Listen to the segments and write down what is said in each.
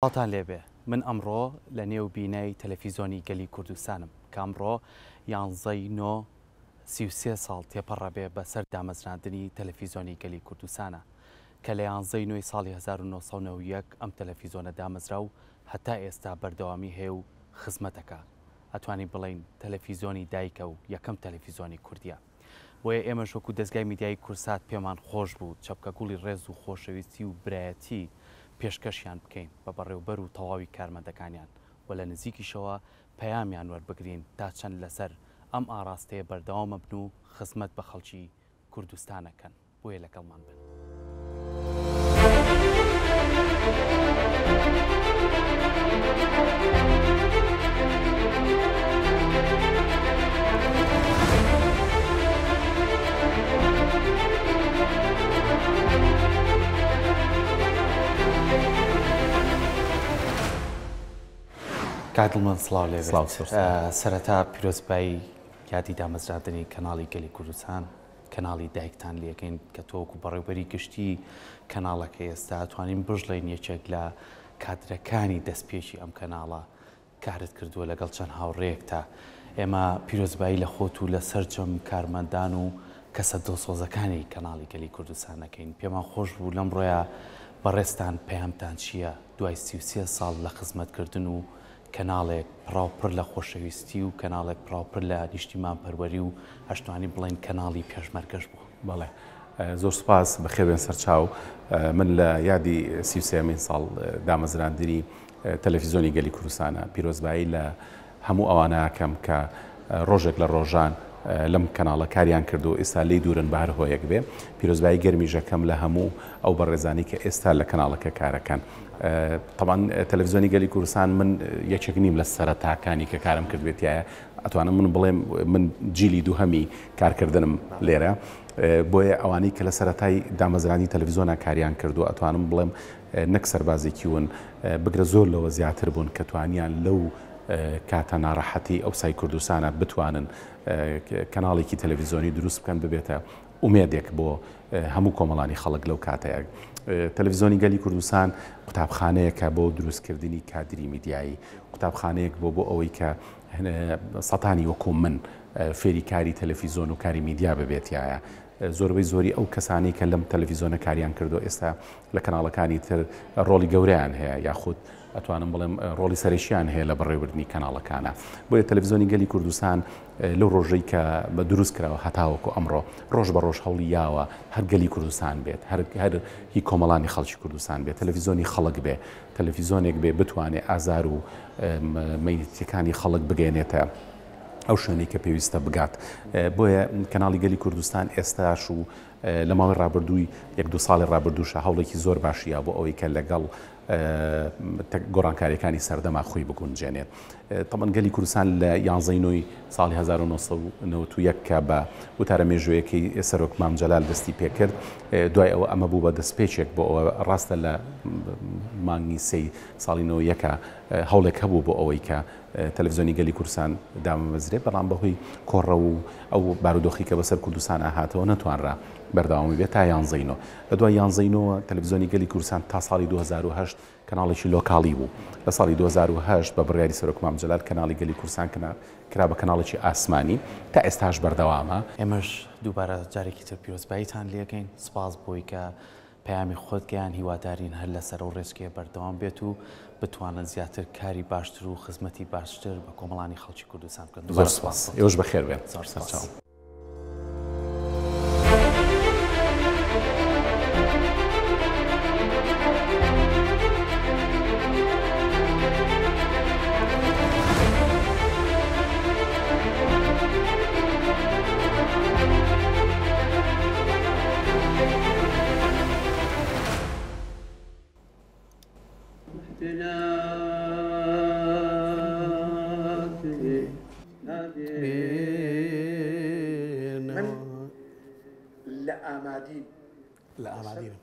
ساڵتان لێبێ من ئەمڕۆ لە نێو بینەی تەلەڤیزۆنی گەلی کوردستانم کامڕۆ یانزەی نۆ 33 ساڵ تێپەڕەبێ بەسەر دامەزراندنی تەلەڤیزۆنی گەلی کوردستانە کە لە یانزەی نوێی ساڵی 1991 ئەم تەلەڤیزۆنە دامەزرا و هەتا ئێستا بەردەوامی هەیە و خزمەتەکە ئەتوانین بڵین تەلەڤیزۆنی دایکە و یەکەم تەلەڤیزۆنی کوردیە بۆیە ئێمە شۆک و دەستگای میدیای کورسات پێمان خۆش بوو چەپکە گوڵی ڕێز و خۆشەویستی و برایەتی پێشکەشیان بکەین بە بەڕێوبەر و تەواوی کارمەندەکانیان و لە نزیکیشەوە پەیامیان وەربگرین تا چەند لەسەر ئەم ئاراستەیە بەردەوامە بن و خزمەت بە خەڵکی کوردستانەکەن بۆیە لەگەڵمان بن. کاتڵمان سڵاو لێ سەرەتا پیرۆزبایی یادی دامەزراندنی کەناڵی گەلی کوردستان کەناڵی دایکتان لەکەین کە تۆکو بەڕێوبەری گشتی کەناڵەکە ئێستا توانین بژڵێن یەکێک لە کادرەکانی دەستپێکی ئەم کەناڵە کارت کردووە لەگەڵ چەند هاوڕێیەک تا ئێمە پیرۆزبایی لە خۆت و لە سەرجەم کارمەندان و کەسە دڵسۆزەکانی کەناڵی گەلی کوردستانەکەین پێمان خۆش بوو لەم ڕۆیە بەڕێستان پەیامتان چییە دوای 33 ساڵ لە خزمەتکردن و کەناڵێک پراوپڕ لە خۆشەویستی و کەناڵێک پراوپڕ لە نیشتیمان پەروەری و هەشتوانی بڵێن کەناڵی پێشمەرگەش بوو. بەڵێ زۆر سپاس بەخێوێن سەرچاو من لە یادی 33مین ساڵ دامەزراندنی تەلەڤیزۆنی گەلی کوردستانە پیرۆزبایی لە هەموو ئەوانەکەم کە ڕۆژێک لە ڕۆژان لەم کەناڵە کاریان کردو ئێستا لی دوورن بە هەر هۆیەک بێ پیرۆزبایی گەرمیژەکەم لە هەموو ئەو بەڕێزانی کە ئێستا لە کەناڵەکە کارەکەن. طبعاً تەلەڤیزۆنی گەلی کوردستان من یەکێک نیم لە سەرەتاکانی کە کارم کردوێتیایە ئەتوانم من بڵێم من جیلی دووهەمی کارکردنم لێرە بۆیە ئەوانەی کە لە سەرەتای دامەزرانی تەلەڤیزۆنا کاریان کردو ئەتوانم بڵێم نەک سەربازێکی ون بگرە زۆر لەوە زیاتر بوون کە توانیان لەو کاتە ناڕەحەتی ئەو سای کوردستانە بتوانن کەناڵێکی تەلەڤیزۆنی دروست بکەن ببێتە ئومێدێک بۆ هەموو کۆمەڵانی خەڵک لەو کاتەیە. تەلەڤیزۆنی گەلی کوردستان قوتابخانەیەکە بۆ دروستکردنی کادری میدیایی قوتابخانەیەک بۆ ئەوەی کە سەتانی وەکو من فێری کاری تەلەڤیزۆن و کاری میدیا ببێتیایە زۆربەی زۆری ئەو کەسانی کە لەم تەلەڤیزۆنە کاریان کردو ئێستا لە کەناڵەکانی تر ڕۆڵی گەورەیان هەیە یاخود ئەتوانم بڵێم ڕۆڵی سەرێکیان هەیە لە بەڕێوەبردنی کەناڵەکانە بۆیە تەلەڤیزۆنی گەلی کوردستان لەو ڕۆژەی کە بە دروست کراوە هەتاوەکو ئەمڕۆ ڕۆژ بە ڕۆژ هەوڵی یاوە هەر گەلی کوردستان بێت هەر هی کۆمەڵانی خەڵکی کوردستان بێت تەلەڤیزۆنی خەڵک بێ تەلەڤیزۆنێک بێ بتوانێت ئازار و مەیتەکانی خەڵک بگەێنێتە ئەو شوێنەی کە پێویستە بگات بۆیە کەناڵی گەلی کوردستان ئێستاش و لە ماوەی ڕابردووی 1-2 ساڵی ڕابردووشە هەوڵێکی زۆر باشیە بۆ ئەوەی کە لەگەڵ گۆڕانکاریەکانی سەردەما خۆی بگونجێنێت. تەمەن گەلی کوردستان لە 11 نۆی ساڵی 1991 کە بە وتارە مێژوویەکەی سەرۆک مام جەلال دەستی پێکرد دوای ئەوە ئەمە بوو بە دەستپێچێک بۆ ئەوە ڕاستە لە مانگی 3 ساڵی 91 هەوڵێک هەبوو بۆ ئەوەی کە تەلەڤیزۆنی گەلی کوردستان دامەزرێت بەڵام بەهۆی کۆڕە و ئەو بارودۆخی کە بەسەر کوردستان هاتەوە نەتوانرا بەردەوامی بێت تا 11 نۆ لە دوای 11 نۆ تەلەڤیزۆنی گەلی کوردستان تا ساڵی 2008 کەناڵێکی لۆکاڵی بوو لە ساڵی 2008 بە بڕیاری سەرۆک مام جەلال کەناڵی گەلی کوردستان کرا بە کەناڵێکی ئاسمانی تا ئێستاش بەردەوامە. ئێمەش دووبارە جارێکی تر پیرۆزباییتان لێکەین سپاس بۆی کە پەیامی خۆت گەیان هیوادارین هەر لەسەر ئەو ڕێچکەیە بەردەوام بێت و بتوانن زیاتر کاری باشتر و خزمەتی باشتر بە کۆمەڵانی خەڵکی کوردستان بکەن. زۆر سپاس ئێوەش بەخێر بێن. سەرچاو.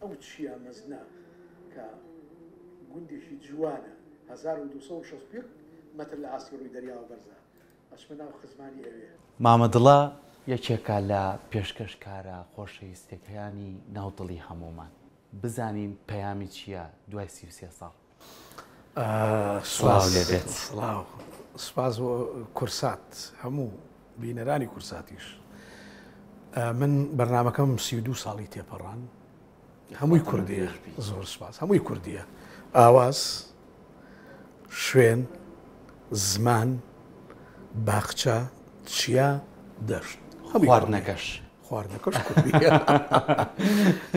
ئەو چیە مەزنا کە گوندێکی جوانە 1260 مەتر لە ئاستی ڕووی دەریاوە بەرزە ئەچمە ناو خزمانی ئەوێ مامەدڵە یەکێکە لە پێشکەشکارە خۆشەویستەکانی ناودڵی هەمومان بزانین پەیامی چییە دوای 33 ساڵ. سپاس بۆ کورسات هەموو بینەرانی کورساتیش. من بەرنامەکەم 32 ساڵی تێپەڕان هەمووی کوردیە زۆر سپاس هەمووی کوردیە ئاواز شوێن زمان باخچە چیا دەشت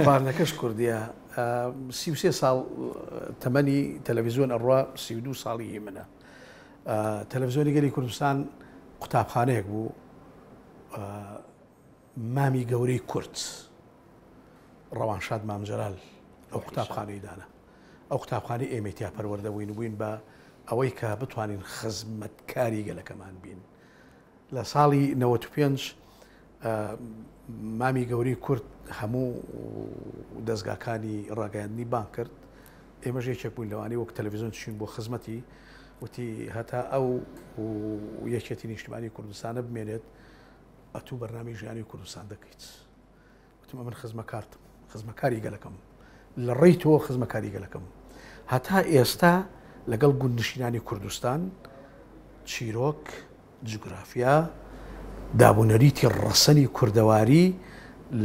خواردنەکەش کوردیە 33 ساڵ تەمەنی تەلەڤیزیۆن ئەڕوا 32 ساڵی منە. تەلەڤیزیۆنی گەلی کوردستان قوتابخانەیەک بوو مامی گەورەی کورد ڕەوانشاد مامجەلال ئەو قوتابخانەی دانا ئەو قوتابخانەی ئێمە تیا پەروەردە بووین بە ئەوەی کە بتوانین خزمەتکاری گەلەکەمان بین. لە ساڵی 95 مامی گەورەی کورد هەموو دەستگاکانی ڕاگەیاندنی بان کرد. ئێمەش یەکێک بووین لەوانەی وەک تەلەڤیزیۆن چین بۆ خزمەتی وتی هەتا ئەو یەکێتی نیشتیمانی کوردستانە بمێنێت ئەتوو بەرنامی ژیانی کوردستان دەکەیت. وتمە من خزمەکاری گەلەکەم لە ڕێی تۆ خزمەکاری گەلەکەم. هەتا ئێستا لەگەڵ گوندنشینانی کوردستان چیرۆک جوگرافیا دابوونەریتی ڕەسەنی کوردەواری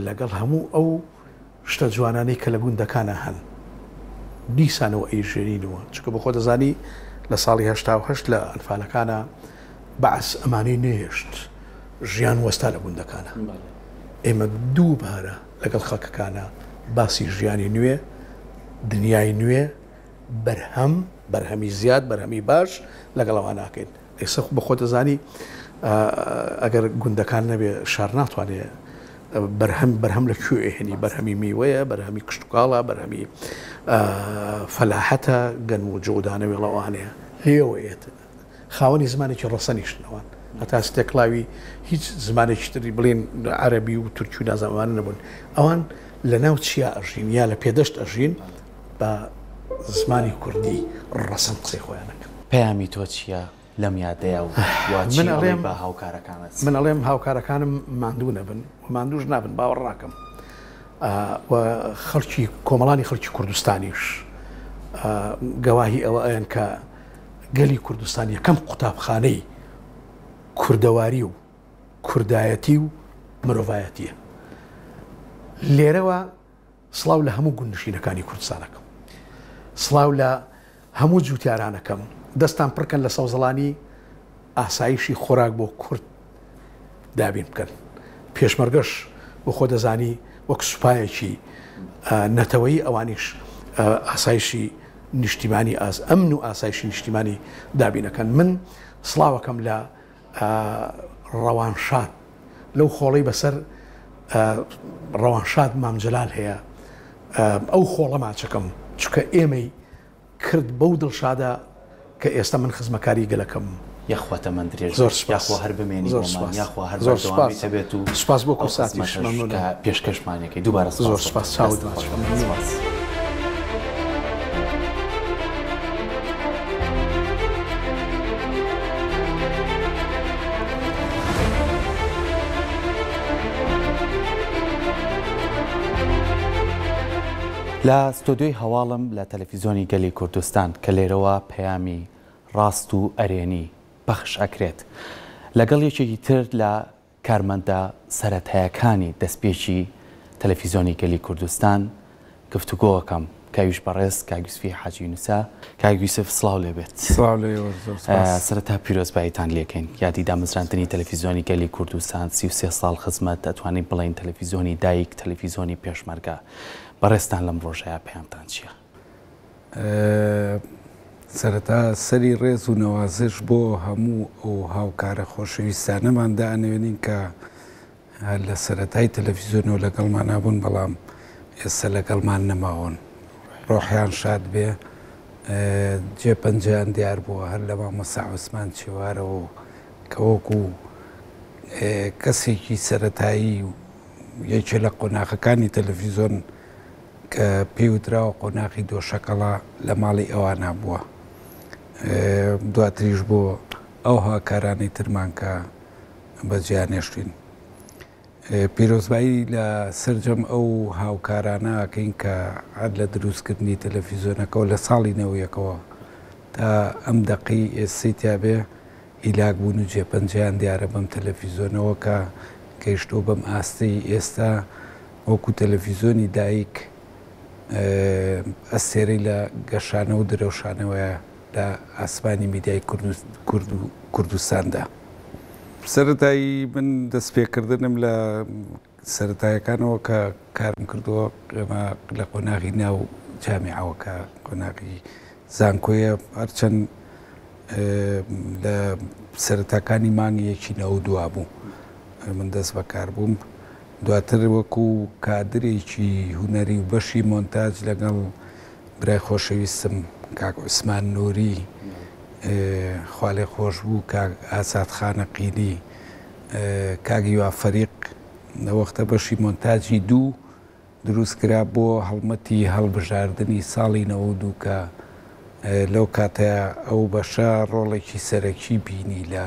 لەگەڵ هەموو ئەو شتە جوانانەی کە لە گوندەکانە هەن دیسانەوە ئەیژێنینەوە چکە بە خۆ دەزانی لە ساڵی 1970 لە ئەنفالەکانە بەعس ئەمانەی نێشت ژیان وەستا لە گوندەکانە. ئێمە دووبارە لەگەڵ خەڵکەکانە باسی ژیانی نوێ دنیای نوێ بەرهەمی زیاد بەرهەمی باش لەگەڵەوە ناکەین. ئێستا بە خۆ دەزانی ئەگەر گوندەکان نەبێ شار ناتوانێت بەرهەم لە کوێ ئێهێنی بەرهەمی میوەیە بەرهەمی کشتتوکاڵە بەرهەمی فەلاحەتە گەن و جۆدانە وێڵەوانەیە لێوەیەت خاوەنی زمانێکی ڕەسەنیشتنەوەن هەتا ستێکلاوی هیچ زمانێکی تری بڵێن عەرەبی و تورکی و نازانوانە نەبوون. ئەوان لە ناو چیا ئەژین یا لە پێدەشت ئەژین بە زمانی کوردی ڕەسەن قسەی خۆیانەکەن. پەیامی تۆ چییە لەم یادەیە و بە هاوکارەکانت؟ من ئەڵێم هاوکارەکانم ماندوو نەبن و ماندووش نابن باوەڕ ڕاکەم و خەڵکی کۆمەڵانی خەڵکی کوردستانیش گەواهی ئەوە ئەیان کە گەلی کوردستان یەکەم قوتابخانەی کوردەواری و کوردایەتی و مرۆڤایەتیە. لێرەوە سڵاو لە هەموو گوندنشینەکانی کوردستانەکەم سڵاو لە هەموو جوتیارانەکەم دەستان پڕکەن لە سەوزەڵانی ئاسایشی خۆراک بۆ کورد دابین بکەن. پێشمەرگەش بۆ خۆ دەزانی وەک سوپایەکی نەتەوەی ئەوانیش ئاسایشی نیشتیمانی ئەمن و ئاسایشی نیشتیمانی دابینەکەن. من سڵاوەکەم لە ڕەوانشاد لەو خۆڵەی بەسەر ڕەوانشاد مامجەلال هەیە ئەو خۆڵە ماچەکەم چکە ئێمەی کرد بەو دڵشادە کە ئێستا من خزمەکاری گەلەکەم یاخواتە من درێژ زۆر سپاس یاخوا هەر بمێنی یاخوا هەر زۆر سپاس بێت و سپاس بۆ کورساتیش پێشکەشمانێکی دووبارە زۆر سپاس چاوت باش. لە ستۆدیۆی هەواڵم لە تەلەڤیزیۆنی گەلی کوردستان کە لێرەوە پەیامی ڕاست و ئەرێنی پەخش ئەکرێت لەگەڵ یەکێکی تر لە کارمەندە سەرەتایەکانی دەستپێکی تەلەڤیزیۆنی گەلی کوردستان گفتوگۆەکەم کاویش بەڕێز کاگوسفی حاجی یونوسە. کاگوسف سڵاو لێبێت. سەرەتا پیرۆزباییتان لێکەین یادی دامەزراندنی تەلەڤیزیۆنی گەلی کوردستان 33 ساڵ خزمەت دەتوانین بڵین تەلەڤیزیۆنی دایک تەلەڤیزیۆنی پێشمەرگە. بەڕێستان لەم ڕۆژەیە پێیانتان چییە؟ سەرەتا سەری ڕێز و نەوازش بۆ هەموو ئەو هاوکارە خۆشەویستانەمان دانوێنین کە لە سەرەتای تەلەڤیزیۆنەوە لەگەڵمان نابوون بەڵام ئێستا لەگەڵمان نەماوەن. ڕۆحیان شاد بێ جێپەنجیان دیار بووە هەر لە مامۆستا عوسمان چێوارەوە کە وەکو کەسێکی سەرەتایی یەکێ لە قۆناغەکانی تەلەڤیزیۆن کە پێوتراوە قۆناغی دۆشەکەڵا لە ماڵی ئەوانە بووە. دواتریش بۆ ئەو هاوکارانی ترمان کە بەجیانێشتین. پیرۆزبایی لە سەرجەم ئەو هاوکارانە ئەکەین کە عەد لە دروستکردنی تەلەڤیزیۆنەکەەوە لە ساڵی 90ەوە ئەم دەقی ئێستیا بێ ئیلاک بوون و جێپەنجیان دیارە بەم تەلەڤیزۆنەوە کە گەیشتۆ بەم ئاستەی ئێستا وەکو تەلەڤیزۆنی دایک ئەسێرەی لە گەشانە و درەوشانەوەیە لە ئاسمانی میدیای کوردستاندا. سەرەتایی من دەستپێکردنم لە سەرەتایەکانەوە کە کارم کردووە ئێمە لە قۆناغی ناو جامیعەوە کە قۆناغی زانکۆیە هەرچەند لە سەرەتاکانی مانگی یەکی نەوە دوا بوو من دەست بەکار بووم. دواتر وەکو کادرێکی هوەری و بەشی مۆنتاج لەگەڵ برای خۆشەویستم کاک عوسمان نووری خوا لێ خۆش بوو، کاک ئازاد خانەقینی، کاک یوا فەریق لەوەختە بەشی مۆنتاجی دوو دروستکرا بۆ هەڵمەتی هەڵبژاردننی ساڵی 92 کە لەو کاتەیە ئەو بەشە ڕۆڵێکی سەرەکی بینی لە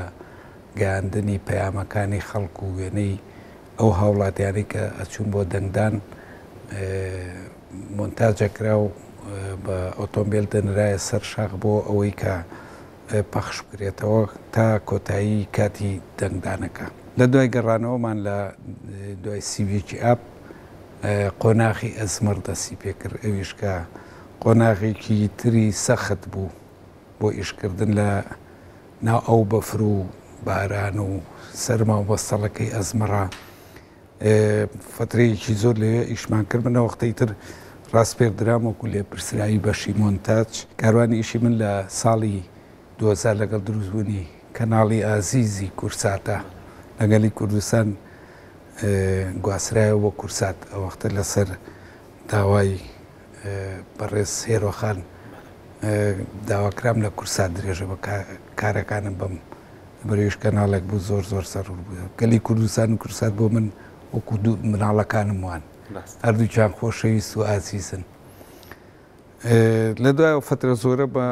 گەیاندنی پەیامەکانی خەڵک و وێنەی ئەو هاوڵاتیانی کە ئەچوون بۆ دەنگدان مۆنتاجەکرا و بە ئۆتۆمبیل دەنرایە سەر شاخ بۆ ئەوەی کە پەخش بکرێتەوە تا کۆتایی کاتی دەنگدانەکە. لە دوای گەڕانەوەمان لە دوای سیویەکی ئاپ قۆناغی ئەزمەر دەستی پێکرد، ئەویش کە قۆناغێکی تری سەخت بوو بۆ ئیشکردن لە ناو ئەو بەفر و باران و سەرما و بەستەڵەکەی ئەزمەڕە. فترەیەکی زۆر لێ ئیشمان کرد. منە وەختەی تر ڕاست پێدرام وەکو لێپرسرایی بەشی مۆنتاج. کاروانی ئیشی من لە ساڵی 2000 لەگەڵ دروستبوونی کەناڵی ئازیزی کورساتە لەگەلی کوردستان گواسرایەوە بۆ کورسات. ئەوەختە لەسەر داوای بەڕێز هێرۆخان داواکرام لە کورسات درێژە بە کارەکانم بەم بەرەویش کەناڵێک بوو زۆر زۆر سەرور بوو. گەلی کوردستان و کورسات بۆ من وەکو دوو مناڵەکانم وان، هەردووچیان خۆشەویست و ئازیزن. لە دوای فترە زۆرە بە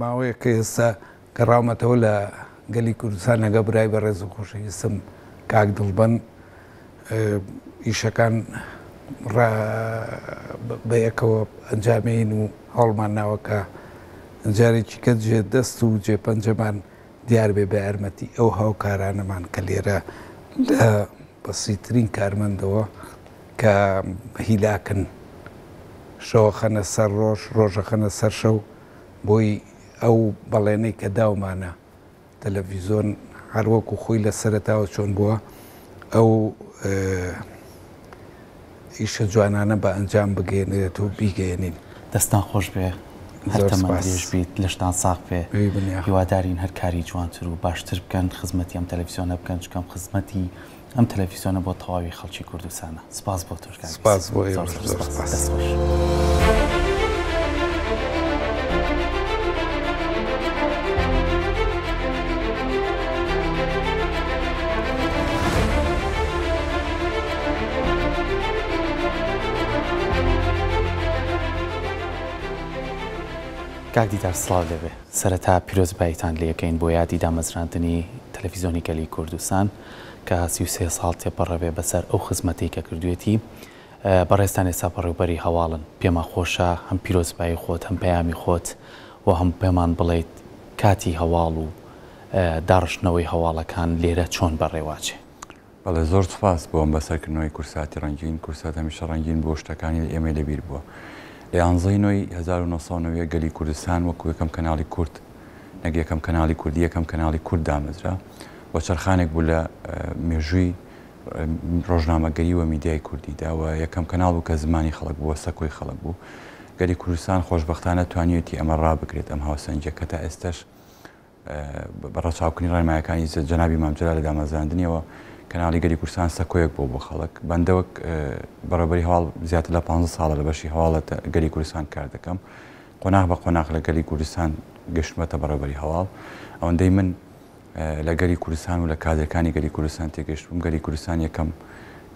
ماوەیە کە ئێستا گەڕاومەتەوە لە گەلی کوردستان لەگە برای بەڕێز و خۆشەویستم کاک دڵبەن ئیشەکان بەیەکەوە ئەنجامین و هەوڵمان ناوەکە جارێکی کە جێ دەست و جێپەنجەمان دیار بێ بە یارمەتی ئەو هاوکارانەمان کە لێرە لە بەسیترین کارمەندەوە کە هیلاکن شەوە خەنە سەر ڕۆژ، ڕۆژە خەنە سەر شەو بۆی ئەو بەڵێنەی کە داومانە تەلەڤیزۆن هەروەکو خۆی لە سەرەتاوە چۆن بووە ئەو ئیشە جوانانە بە ئەنجام بگەێنێت و بیگەێنین. دەستان خۆش بێ، هەرتەمەندێش بیت، لەشتان ساق بێ، هیوادارین هەر کاری جوانتر و باشتر بکەن، خزمەتی ئەم تەلەڤیزۆنە بکەن، چکەم خزمەتی ئەم تەلەڤیزۆنە بۆ تەواوی خەڵکی کوردستانە. سپاس بۆ تۆ. سپاس بۆ ئێوە. دەست خۆش. کاک دیدار سڵاو لێبێ. سەرەتا پیرۆزباییتان لێ یەکەین بۆ یادی دامەزراندنی تەلەڤیزۆنی گەلی کوردستان کە 33 ساڵ تێپەڕەبێ بەسەر ئەو خزمەتەی کە کردوێتی. بەڕێستان ئێستا بەڕێوبەری هەواڵن، پێمان خۆشە هەم پیرۆزبایی خۆت هەم پەیامی خۆت و هەم پێمان بڵێیت کاتی هەواڵ و داڕشتنەوەی هەواڵەکان لێرە چۆن بەڕێواچێ. بەڵێ زۆر سپاس بۆ ئەم بەسەرکردنەوەی کورساتی ڕەنگین. کورسات هەمیشە ڕەنگین بۆ شتەکانی ئێمە لەبیر بووە. لە 11 1990 گەلی کوردستان وەکو یەکەم کەناڵی کورد نەک یەکەم کەناڵی کوردی یەکەم کەناڵی کورد دامەزرا بۆ چەرخانێک بوو لە مێژووی ڕۆژنامەگەری و میدیای کوردیدا و یەکەم کەناڵ بوو کە زمانی خەڵک بووە، سەکۆی خەڵک بوو. گەلی کوردستان خۆشبەختانە توانیوێتی ئەمە ڕابگرێت ئەم هاوسەنجە کە تا ئێستش بەڕەچاوکردنی ڕێنمایەکانی جەنابی مام جەلال لە دامەزراندنیەوە کەناڵی گەلی کوردستان سەکۆیەک بۆ خەڵک. بەندەوەک بەڕێوەبەری هەواڵ زیاتر لە 15 ساڵە لە بەشی هەواڵە گەلی کوردستان کار دەکەم. قۆناغ بە قۆناغ لە گەلی کوردستان گەشتمەتە بەڕێوەبەری هەواڵ. ئەوەندەی من لە گەلی کوردستان و لە کادرەکانی گەلی کوردستان تێگەشتبووم. گەلی کوردستان یەکەم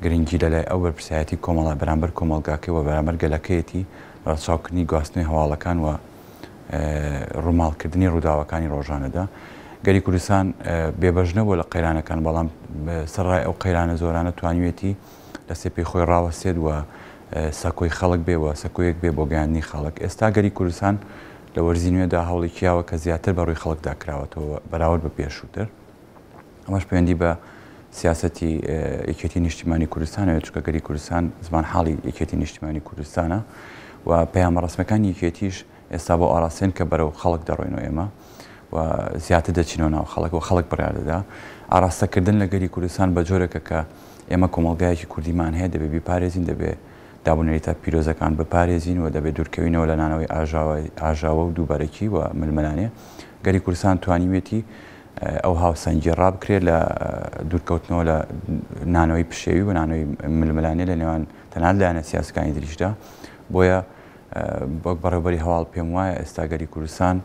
گرنگی لەلای ئەو بەرپرسایەتی کۆمەڵە بەرامبەر کۆمەڵگاکەوە بەرامبەر گەلەکەیەتی ڕەچاوکردنی گواستنەوەی هەواڵەکان و ڕووماڵکردنی ڕووداوەکانی ڕۆژانەدا. گەلی کوردستان بێبەژنەوە لە قەیرانەکان، بەڵام سەرڕای ئەو قەیرانە زۆرانە توانیوێتی لە سێپەی خۆی ڕاوەستێت و سەکۆی خەڵک بێ و سەکۆیەک بێ بۆ گەیاندنی خەڵک. ئێستا گەلی کوردستان لە وەرزی نوێدا هەوڵی کیاوە کە زیاتر بە ڕووی خەڵکدا کراوەتەوە بەراورد بە پێشووتر ئەمەش پەیوەندی بە سیاسەتی یەکێتی نیشتیمانی کوردستانەوە چونکە گەری کوردستان زمان حاڵی یەکێتی نیشتیمانی کوردستانە و پەیامە ڕسمەکانی یەکێتیش ئێستا بۆ ئاراستێن کە بەرەو خەڵک دەڕۆینەوە ئێمە و زیاتر دەچینەوە ناو خەڵک و خەڵک بڕیاردەدا ئاراستەکردن لە گەری کوردستان بە جۆرێکە کە ئێمە کۆمەڵگایەکی کوردیمان هەیە دەبێت بیپارێزین دەبێت دابوونەریتە پیرۆزەکان بپارێزین و دەبێت دوورکەوینەوە لە نانەوەی ئاژاوە و دووبارەکی و ململانێ گەری کوردستان توانیوێتی ئەو هاوسەنگی ڕابکرێت لە دوورکەوتنەوە لە نانەوەی پشێوی و نانەوەی ململانێ لە نێوان تەنانەت لایەنە سیاسەکانی دریشدا بۆیە بەڕێوەبەری هەواڵ پێم وایە ئێستا گەری کوردستان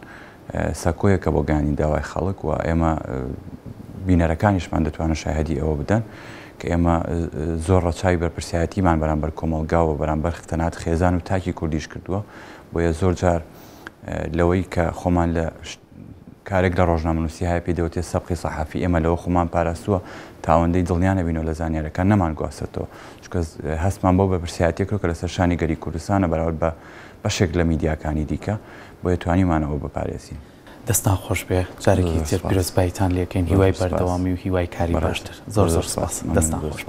سەکۆیەکە بۆ گانی داوای خەڵک و ئێمە بینەرەکانیشمان دەتوانن شاهدی ئەوە بدەن کە ئێمە زۆر ڕەچاوی بەرپرسایەتیمان بەرامبەر کۆمەڵگاوە بەرامبەر تەنانەت خێزان و تاکی کوردیش کردووە بۆیە زۆر جار لەوەی کە خۆمان لە کارێک لە ڕۆژنامەنووسی هەیە پێدەوتێت سەبقی سەحافی ئێمە لەوە خۆمان پاراستووە تا ئەوەندەی دڵنیانە بینەوە لە زانیاریەکان نەمان گواستێتەوە چونکە هەستمان بۆ بەرپرسایەتێکەوە کە لەسەر شانی گەری کوردستانە بەراورد بە بەشێک لە میدیاکانی دیکە بۆیە توانیمانەوە بپارێزین. دەستان خۆش بێ جارێکی تر پیرۆزباییتان لێکەین هیوای بەردەوامی و هیوای کاری باشتر زۆر زۆر سپاس دەستان خۆش.